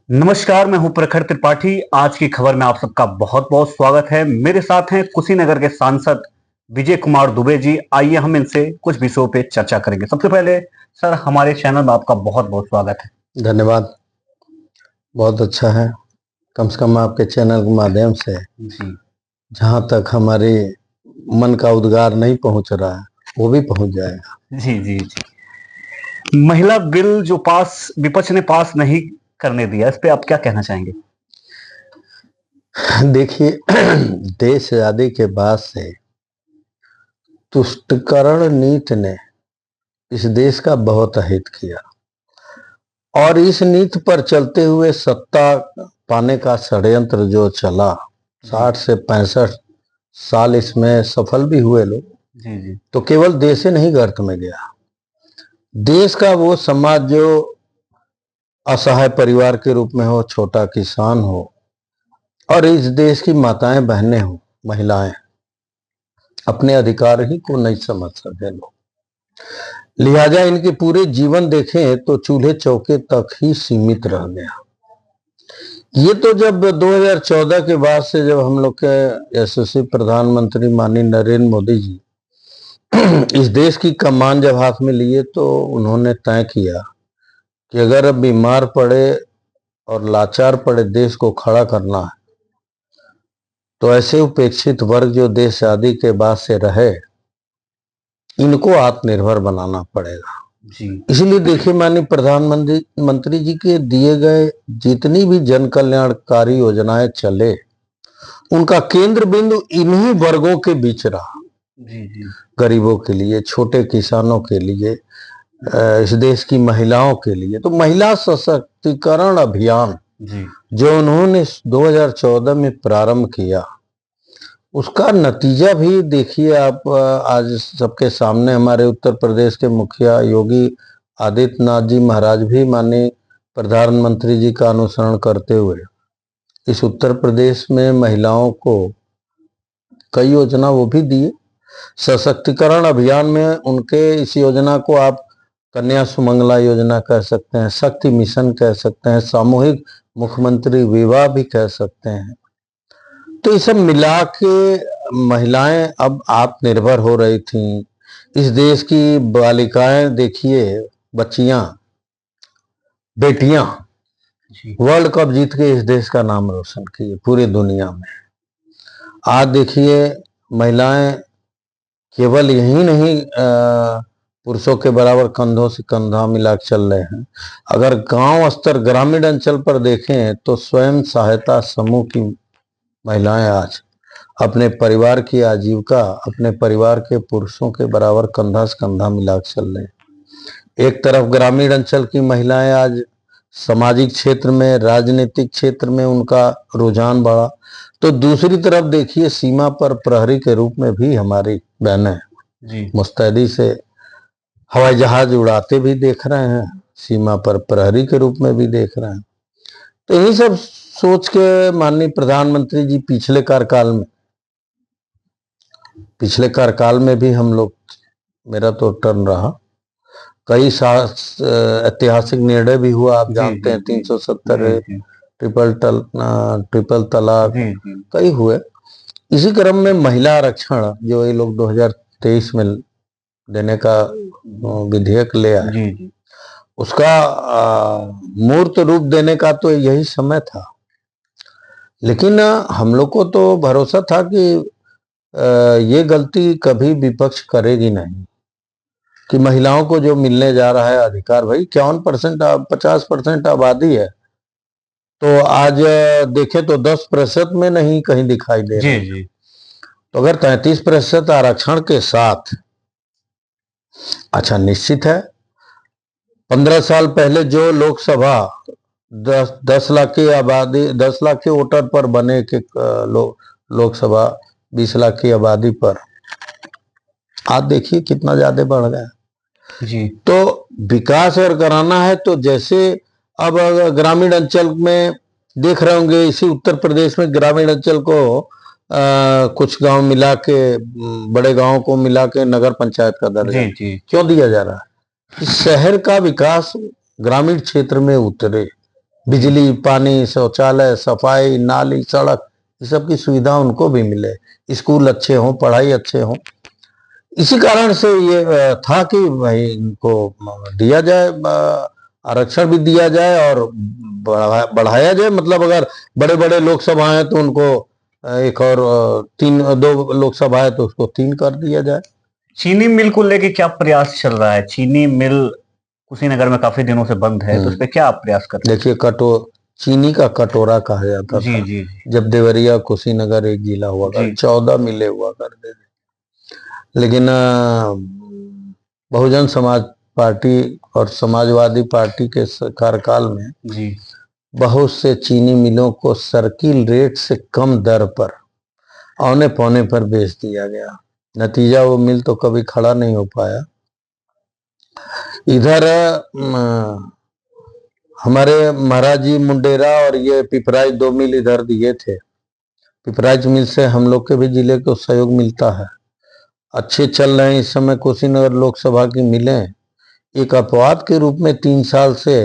नमस्कार, मैं हूं प्रखर त्रिपाठी। आज की खबर में आप सबका बहुत बहुत स्वागत है। मेरे साथ हैं कुशीनगर के सांसद विजय कुमार दुबे जी। आइए हम इनसे कुछ विषयों पे चर्चा करेंगे। सबसे पहले सर, हमारे चैनल में आपका बहुत बहुत स्वागत है। धन्यवाद। बहुत अच्छा है। कम से कम आपके चैनल के माध्यम से जी जहां तक हमारे मन का उद्गार नहीं पहुंच रहा है वो भी पहुंच जाएगा। जी जी जी। महिला बिल जो पास विपक्ष ने पास नहीं करने दिया, इस पे आप क्या कहना चाहेंगे? देखिए, देश आजादी के बाद से तुष्टिकरण नीति ने इस देश का बहुत हित किया और इस नीति पर चलते हुए सत्ता पाने का षड्यंत्र जो चला, 60 से 65 साल इसमें सफल भी हुए लोग। जी जी। तो केवल देश ही नहीं गर्त में गया, देश का वो समाज जो असहाय परिवार के रूप में हो, छोटा किसान हो और इस देश की माताएं बहनें हो, महिलाएं अपने अधिकार ही को नहीं समझ सके लोग, लिहाजा इनके पूरे जीवन देखें तो चूल्हे चौके तक ही सीमित रह गया। ये तो जब 2014 के बाद से जब हम लोग के यशस्वी प्रधानमंत्री माननीय नरेंद्र मोदी जी इस देश की कमान जब हाथ में लिए तो उन्होंने तय किया कि अगर अब बीमार पड़े और लाचार पड़े देश को खड़ा करना है तो ऐसे उपेक्षित वर्ग जो देश आजादी के बाद से रहे, इनको आत्मनिर्भर बनाना पड़ेगा। जी इसलिए देखिए, माननीय प्रधानमंत्री जी के दिए गए जितनी भी जन कल्याणकारी योजनाएं चले, उनका केंद्र बिंदु इन्हीं वर्गों के बीच रहा। जी जी। गरीबों के लिए, छोटे किसानों के लिए, इस देश की महिलाओं के लिए। तो महिला सशक्तिकरण अभियान जी जो उन्होंने 2014 में प्रारंभ किया, उसका नतीजा भी देखिए आप। आज सबके सामने हमारे उत्तर प्रदेश के मुखिया योगी आदित्यनाथ जी महाराज भी माननीय प्रधानमंत्री जी का अनुसरण करते हुए इस उत्तर प्रदेश में महिलाओं को कई योजना वो भी दिए। सशक्तिकरण अभियान में उनके इस योजना को आप कन्या सुमंगला योजना कह सकते हैं, शक्ति मिशन कह सकते हैं, सामूहिक मुख्यमंत्री विवाह भी कह सकते हैं। तो ये सब मिला के महिलाएं अब आत्मनिर्भर हो रही थी। इस देश की बालिकाएं देखिए, बच्चियां, बेटियां जी। वर्ल्ड कप जीत के इस देश का नाम रोशन किए पूरी दुनिया में। आज देखिए, महिलाएं केवल यही नहीं पुरुषों के बराबर कंधों से कंधा मिला चल रहे हैं। अगर गांव स्तर, ग्रामीण अंचल पर देखें तो स्वयं सहायता समूह की महिलाएं आज अपने परिवार की आजीविका अपने परिवार के पुरुषों के बराबर कंधा से कंधा मिला चल रहे हैं। एक तरफ ग्रामीण अंचल की महिलाएं आज सामाजिक क्षेत्र में, राजनीतिक क्षेत्र में उनका रुझान बढ़ा, तो दूसरी तरफ देखिए सीमा पर प्रहरी के रूप में भी हमारी बहनें मुस्तैदी से हवाई जहाज उड़ाते भी देख रहे हैं, सीमा पर प्रहरी के रूप में भी देख रहे हैं। तो यही सब सोच के माननीय प्रधानमंत्री जी पिछले कार्यकाल में भी हम लोग, मेरा तो टर्न रहा, कई ऐतिहासिक निर्णय भी हुआ। आप जानते हैं 370, ट्रिपल तलाक, कई हुए। इसी क्रम में महिला आरक्षण जो ये लोग 2023 में देने का विधेयक ले आए, उसका मूर्त रूप देने का तो यही समय था। लेकिन हम लोग को तो भरोसा था कि ये गलती कभी विपक्ष करेगी नहीं, कि महिलाओं को जो मिलने जा रहा है अधिकार, भाई 51% 50% आबादी है, तो आज देखें तो 10% में नहीं कहीं दिखाई दे रहा है। तो अगर 33% आरक्षण के साथ, अच्छा निश्चित है 15 साल पहले जो लोकसभा 10 लाख की आबादी, 10 लाख के वोटर पर बने के लोकसभा 20 लाख की आबादी पर, आज देखिए कितना ज्यादा बढ़ गया जी। तो विकास अगर कराना है तो जैसे अब ग्रामीण अंचल में देख रहे होंगे, इसी उत्तर प्रदेश में ग्रामीण अंचल को कुछ गांव मिला के, बड़े गांव को मिला के नगर पंचायत का दर्जा क्यों दिया जा रहा है? कि शहर का विकास ग्रामीण क्षेत्र में उतरे, बिजली, पानी, शौचालय, सफाई, नाली, सड़क, ये सब की सुविधा उनको भी मिले, स्कूल अच्छे हों, पढ़ाई अच्छे हों। इसी कारण से ये था कि भाई इनको दिया जाए, आरक्षण भी दिया जाए और बढ़ाया जाए। मतलब अगर बड़े बड़े लोकसभा है तो उनको एक और 2 लोकसभा है तो उसको 3 कर दिया जाए। चीनी मिल को लेके क्या प्रयास चल रहा है? चीनी मिल कुशीनगर में काफी दिनों से बंद है, तो उस पर क्या आप प्रयास कर रहे हैं? देखिए, चीनी का कटोरा कहा जाता जी, था। जी, जब देवरिया कुशीनगर एक जिला हुआ कर 14 मिले हुआ करते थे, लेकिन बहुजन समाज पार्टी और समाजवादी पार्टी के कार्यकाल में जी बहुत से चीनी मिलों को सर्किल रेट से कम दर पर औने पौने पर बेच दिया गया। नतीजा वो मिल तो कभी खड़ा नहीं हो पाया। इधर हमारे महाराज जी मुंडेरा और ये पिपराइच 2 मिल इधर दिए थे। पिपराइच मिल से हम लोग के भी जिले को सहयोग मिलता है, अच्छे चल रहे हैं इस समय कुशीनगर लोकसभा की मिलें। एक अपवाद के रूप में 3 साल से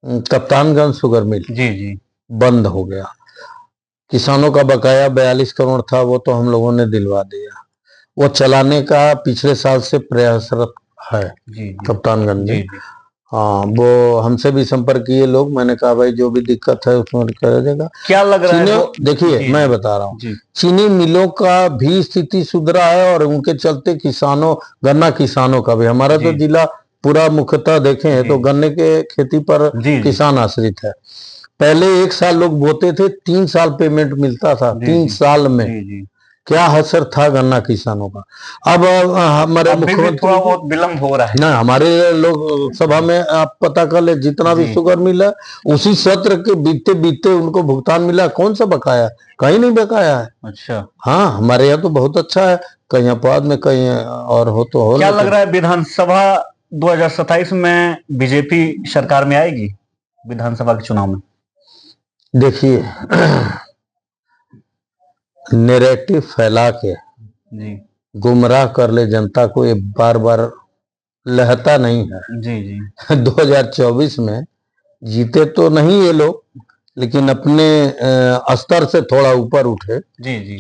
कप्तानगंज शुगर मिल जी बंद हो गया। किसानों का बकाया 42 करोड़ था, वो तो हम लोगों ने दिलवा दिया। वो चलाने का पिछले साल से प्रयासरत है कप्तानगंज में। हाँ, वो हमसे भी संपर्क किए लोग, मैंने कहा भाई जो भी दिक्कत है उसमें कर देगा। क्या लग रहा है? देखिए, मैं बता रहा हूँ, चीनी मिलों का भी स्थिति सुधरा है और उनके चलते किसानों, गन्ना किसानों का भी, हमारा तो जिला पूरा मुख्यतः देखें तो गन्ने के खेती पर किसान आश्रित है। पहले 1 साल लोग बोते थे, 3 साल पेमेंट मिलता था, 3 साल में क्या असर था गन्ना किसानों का। अब हमारे मुख्यमंत्री थोड़ा बहुत विलंब हो रहा है ना, हमारे लोग सभा में आप पता कर ले, जितना भी शुगर मिला उसी सत्र के बीते बीते उनको भुगतान मिला। कौन सा बकाया? कहीं नहीं बकाया है। अच्छा, हाँ, हमारे यहाँ तो बहुत अच्छा है, कहीं अपवाद में कहीं और हो तो हो। क्या लग रहा है विधानसभा 2027 में बीजेपी सरकार में आएगी विधानसभा के चुनाव में? देखिए, नैरेटिव फैला के गुमराह कर ले जनता को, ये बार बार लहता नहीं है। जी 2024 में जीते तो नहीं ये लोग, लेकिन अपने स्तर से थोड़ा ऊपर उठे। जी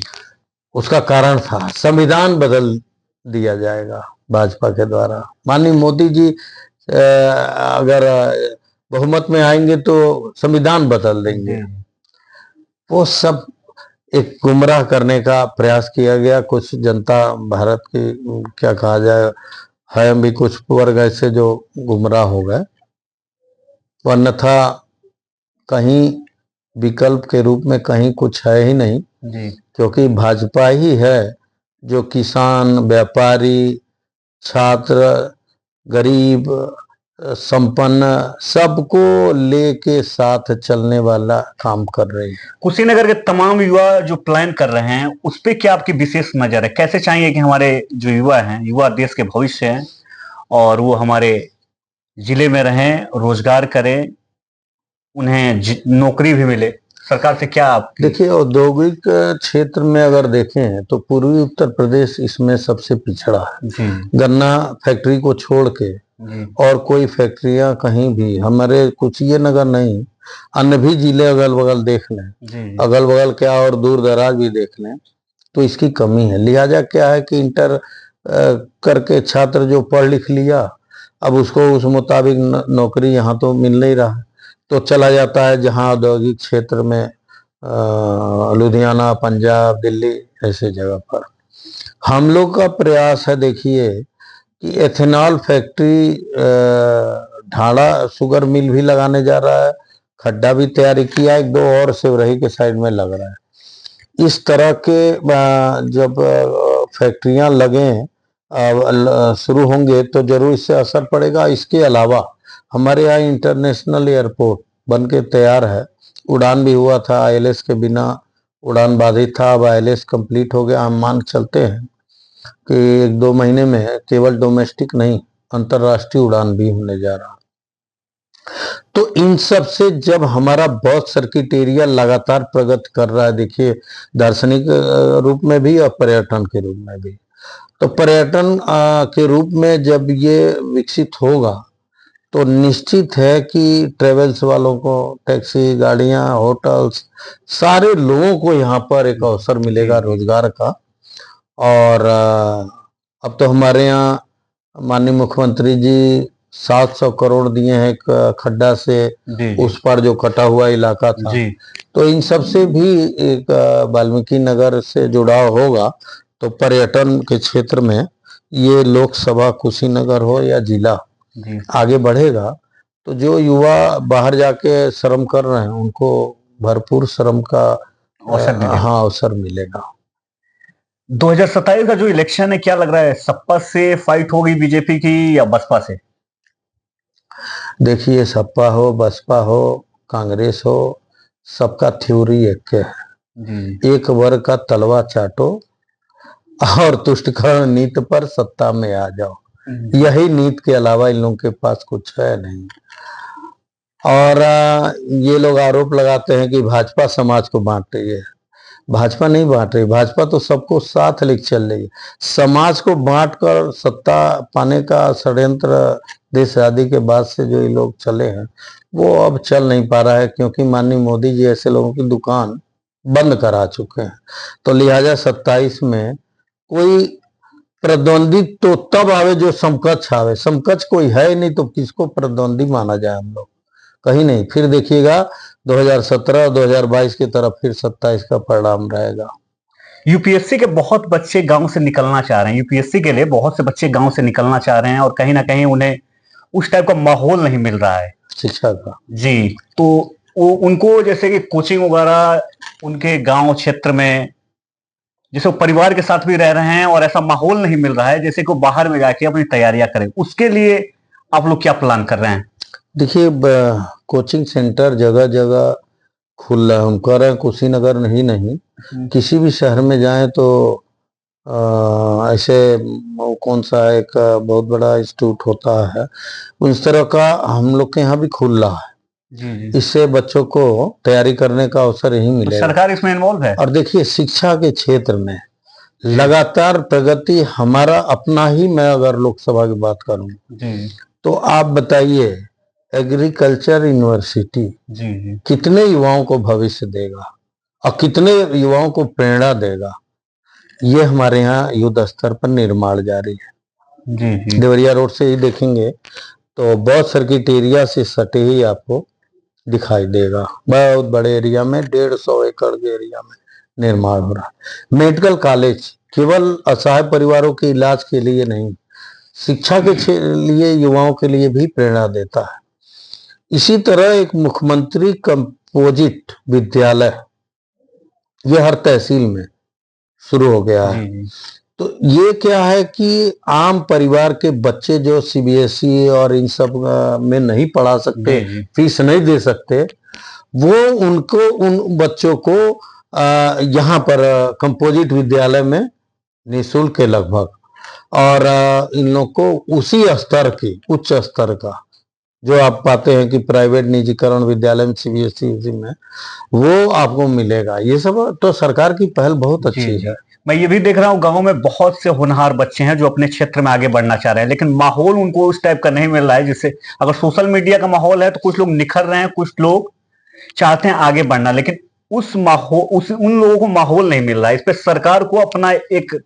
उसका कारण था संविधान बदल दिया जाएगा भाजपा के द्वारा। माननीय मोदी जी अगर बहुमत में आएंगे तो संविधान बदल देंगे। वो सब एक गुमराह करने का प्रयास किया गया। कुछ जनता भारत की, क्या कहा जाए, है भी कुछ वर्ग ऐसे जो गुमराह हो गए, अन्यथा कहीं विकल्प के रूप में कहीं कुछ है ही नहीं। क्योंकि भाजपा ही है जो किसान, व्यापारी, छात्र, गरीब, संपन्न सबको लेके साथ चलने वाला काम कर रही है। कुशीनगर के तमाम युवा जो प्लान कर रहे हैं उस पे क्या आपकी विशेष नजर है? कैसे चाहिए कि हमारे जो युवा हैं, युवा देश के भविष्य हैं और वो हमारे जिले में रहें, रोजगार करें, उन्हें नौकरी भी मिले, सरकार से क्या आप? देखिए, औद्योगिक क्षेत्र में अगर देखें तो पूर्वी उत्तर प्रदेश इसमें सबसे पिछड़ा है। गन्ना फैक्ट्री को छोड़ के और कोई फैक्ट्रियां कहीं भी, हमारे कुशीनगर नगर नहीं, अन्य भी जिले अगल बगल देख लें, अगल बगल क्या और दूर दराज भी देख लें, तो इसकी कमी है। लिहाजा क्या है कि इंटर करके छात्र जो पढ़ लिख लिया, अब उसको उस मुताबिक नौकरी यहाँ तो मिल नहीं रहा, तो चला जाता है जहाँ औद्योगिक क्षेत्र में, लुधियाना, पंजाब, दिल्ली ऐसे जगह पर। हम लोग का प्रयास है, देखिए, कि एथेनॉल फैक्ट्री, ढाड़ा शुगर मिल भी लगाने जा रहा है, खड्डा भी तैयारी किया, 1-2 और सिवरही के साइड में लग रहा है। इस तरह के जब फैक्ट्रियां लगें, शुरू होंगे तो जरूर इससे असर पड़ेगा। इसके अलावा हमारे यहाँ इंटरनेशनल एयरपोर्ट बन के तैयार है, उड़ान भी हुआ था, ILS के बिना उड़ान बाधित था, अब ILS कंप्लीट हो गया। हम मान चलते हैं कि 1-2 महीने में केवल डोमेस्टिक नहीं, अंतरराष्ट्रीय उड़ान भी होने जा रहा। तो इन सब से जब हमारा बस सर्किट एरिया लगातार प्रगति कर रहा है, देखिए, दार्शनिक रूप में भी और पर्यटन के रूप में भी, तो पर्यटन के रूप में जब ये विकसित होगा तो निश्चित है कि ट्रेवल्स वालों को, टैक्सी गाड़ियां, होटल्स, सारे लोगों को यहाँ पर एक अवसर मिलेगा रोजगार का। और अब तो हमारे यहाँ माननीय मुख्यमंत्री जी 700 करोड़ दिए हैं एक खड्डा से उस पर जो कटा हुआ इलाका था। तो इन सब से भी एक वाल्मीकि नगर से जुड़ाव होगा, तो पर्यटन के क्षेत्र में ये लोकसभा कुशीनगर हो या जिला आगे बढ़ेगा। तो जो युवा बाहर जाके श्रम कर रहे हैं उनको भरपूर श्रम का अवसर मिलेगा। 2027 का जो इलेक्शन है, क्या लग रहा है, सपा से फाइट होगी बीजेपी की या बसपा से? देखिए, सपा हो, बसपा हो, कांग्रेस हो, सबका थ्योरी एक है। एक वर्ग का तलवा चाटो और तुष्टिकरण नीति पर सत्ता में आ जाओ। यही नीति के अलावा इन लोगों के पास कुछ है नहीं। और ये लोग आरोप लगाते हैं कि भाजपा समाज को बांट रही है। भाजपा नहीं बांट रही, भाजपा तो सबको साथ लेकर चल रही है। समाज को बांटकर सत्ता पाने का षड्यंत्र देश आजादी के बाद से जो ये लोग चले हैं वो अब चल नहीं पा रहा है, क्योंकि माननीय मोदी जी ऐसे लोगों की दुकान बंद करा चुके हैं। तो लिहाजा 27 में कोई प्रतिद्वंदी तो तब आवे जो समकक्ष आवे। समकक्ष कोई है ही नहीं, तो किसको प्रतिद्वंदी माना जाए? हम लोग कहीं नहीं। फिर देखिएगा 2017 2022 की तरफ फिर 27 का परिणाम रहेगा। यूपीएससी के बहुत बच्चे गांव से निकलना चाह रहे हैं, यूपीएससी के लिए बहुत से बच्चे गांव से निकलना चाह रहे हैं और कहीं ना कहीं उन्हें उस टाइप का माहौल नहीं मिल रहा है शिक्षा का। जी, तो वो उनको जैसे कि कोचिंग वगैरह उनके गांव क्षेत्र में, जैसे वो परिवार के साथ भी रह रहे हैं और ऐसा माहौल नहीं मिल रहा है जैसे कि वो बाहर में जाके अपनी तैयारियां करें। उसके लिए आप लोग क्या प्लान कर रहे हैं? देखिए, कोचिंग सेंटर जगह जगह खुल रहा है। हम कह रहे हैं कुशीनगर नहीं, किसी भी शहर में जाएं तो ऐसे कौन सा एक बहुत बड़ा इंस्टीट्यूट होता है, उस तरह का हम लोग के यहाँ भी खुल रहा है। इससे बच्चों को तैयारी करने का अवसर यही मिलेगा। तो सरकार इसमें इन्वॉल्व है। और देखिए, शिक्षा के क्षेत्र में लगातार प्रगति हमारा अपना ही, मैं अगर लोकसभा की बात करूं तो आप बताइए, एग्रीकल्चर यूनिवर्सिटी कितने युवाओं को भविष्य देगा और कितने युवाओं को प्रेरणा देगा, ये हमारे यहाँ युद्ध स्तर पर निर्माण जारी है। देवरिया रोड से ही देखेंगे तो बहुत सर्किट एरिया से सटे ही आपको दिखाई देगा। बहुत बड़े एरिया में 150 एकड़ के एरिया में निर्माण हो रहा है। मेडिकल कॉलेज केवल असहाय परिवारों के इलाज के लिए नहीं, शिक्षा के लिए युवाओं के लिए भी प्रेरणा देता है। इसी तरह एक मुख्यमंत्री कंपोजिट विद्यालय ये हर तहसील में शुरू हो गया है। तो ये क्या है कि आम परिवार के बच्चे जो सीबीएसई और इन सब में नहीं पढ़ा सकते, फीस नहीं दे सकते, वो उनको, उन बच्चों को यहाँ पर कंपोजिट विद्यालय में निःशुल्क है लगभग। और इन लोग को उसी स्तर की, उच्च स्तर का जो आप पाते हैं कि प्राइवेट निजीकरण विद्यालय में सीबीएसई में, वो आपको मिलेगा। ये सब तो सरकार की पहल बहुत अच्छी है। मैं ये भी देख रहा हूँ गांव में बहुत से होनहार बच्चे हैं जो अपने क्षेत्र में आगे बढ़ना चाह रहे हैं, लेकिन माहौल उनको उस टाइप का नहीं मिल रहा है जिससे, अगर सोशल मीडिया का माहौल है तो कुछ लोग निखर रहे हैं, कुछ लोग चाहते हैं आगे बढ़ना, लेकिन उन लोगों को माहौल नहीं मिल रहा है। इस पर सरकार को अपना एक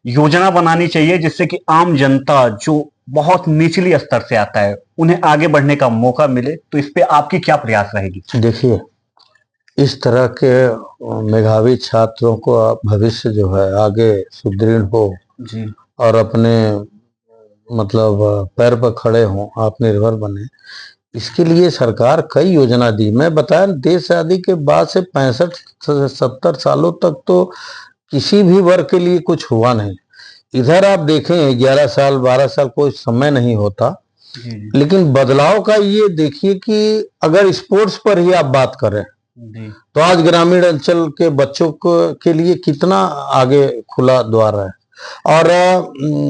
योजना बनानी चाहिए जिससे कि आम जनता जो बहुत निचली स्तर से आता है उन्हें आगे बढ़ने का मौका मिले। तो इस पे आपकी क्या प्रयास रहेगी? देखिए, इस तरह के मेधावी छात्रों को भविष्य जो है आगे सुदृढ़ हो और अपने मतलब पैर पर खड़े हों, आत्मनिर्भर बने, इसके लिए सरकार कई योजना दी। मैं बताया, देश आजादी के बाद से 65-70 सालों तक तो किसी भी वर्ग के लिए कुछ हुआ नहीं। इधर आप देखें 11 साल 12 साल कोई समय नहीं होता, लेकिन बदलाव का ये देखिए कि अगर स्पोर्ट्स पर ही आप बात करें तो आज ग्रामीण अंचल के बच्चों के लिए कितना आगे खुला द्वार है। और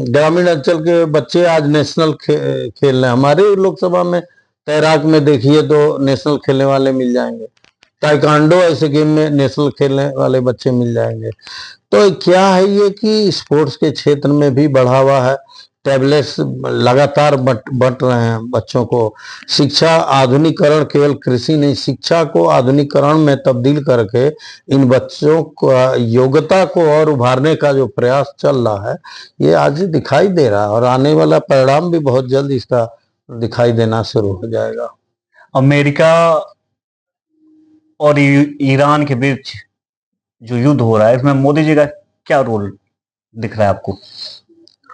ग्रामीण अंचल के बच्चे आज नेशनल खेल रहे हैं। हमारे लोकसभा में तैराक में देखिए तो नेशनल खेलने वाले मिल जाएंगे, ताइक्वांडो ऐसे गेम में नेशनल खेलने वाले बच्चे मिल जाएंगे। तो क्या है ये कि स्पोर्ट्स के क्षेत्र में भी बढ़ावा है। टैबलेट्स लगातार बंट रहे हैं बच्चों को। शिक्षा आधुनिकीकरण, केवल कृषि नहीं, शिक्षा को आधुनिकीकरण में तब्दील करके इन बच्चों को योग्यता को और उभारने का जो प्रयास चल रहा है, ये आज दिखाई दे रहा है और आने वाला परिणाम भी बहुत जल्द इसका दिखाई देना शुरू हो जाएगा। अमेरिका और ईरान के बीच जो युद्ध हो रहा है, इसमें मोदी जी का क्या रोल दिख रहा है आपको?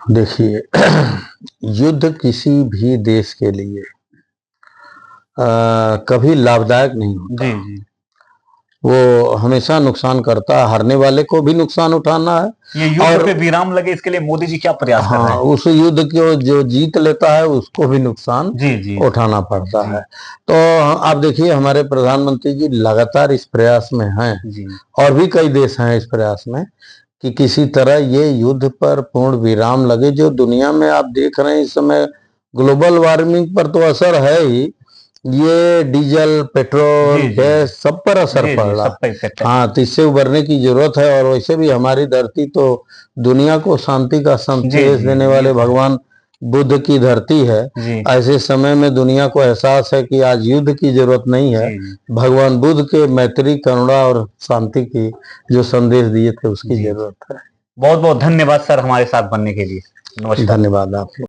देखिए, युद्ध किसी भी देश के लिए कभी लाभदायक नहीं होता। जी जी। वो हमेशा नुकसान करता है, हारने वाले को भी नुकसान उठाना है। ये युद्ध पे विराम लगे, इसके लिए मोदी जी क्या प्रयास कर रहे हैं? उस युद्ध को जो जीत लेता है उसको भी नुकसान जी जी उठाना पड़ता है। तो आप देखिए, हमारे प्रधानमंत्री जी लगातार इस प्रयास में हैं जी। और भी कई देश हैं इस प्रयास में कि किसी तरह ये युद्ध पर पूर्ण विराम लगे। जो दुनिया में आप देख रहे हैं इस समय, ग्लोबल वार्मिंग पर तो असर है ही, ये डीजल, पेट्रोल, गैस सब पर असर पड़ रहा है। हाँ, तो इससे उबरने की जरूरत है। और वैसे भी हमारी धरती तो दुनिया को शांति का संदेश देने वाले भगवान बुद्ध की धरती है। ऐसे समय में दुनिया को एहसास है कि आज युद्ध की जरूरत नहीं है। भगवान बुद्ध के मैत्री, करुणा और शांति की जो संदेश दिए थे उसकी जरूरत है। बहुत बहुत धन्यवाद सर हमारे साथ बनने के लिए। नमस्कार। धन्यवाद आपको।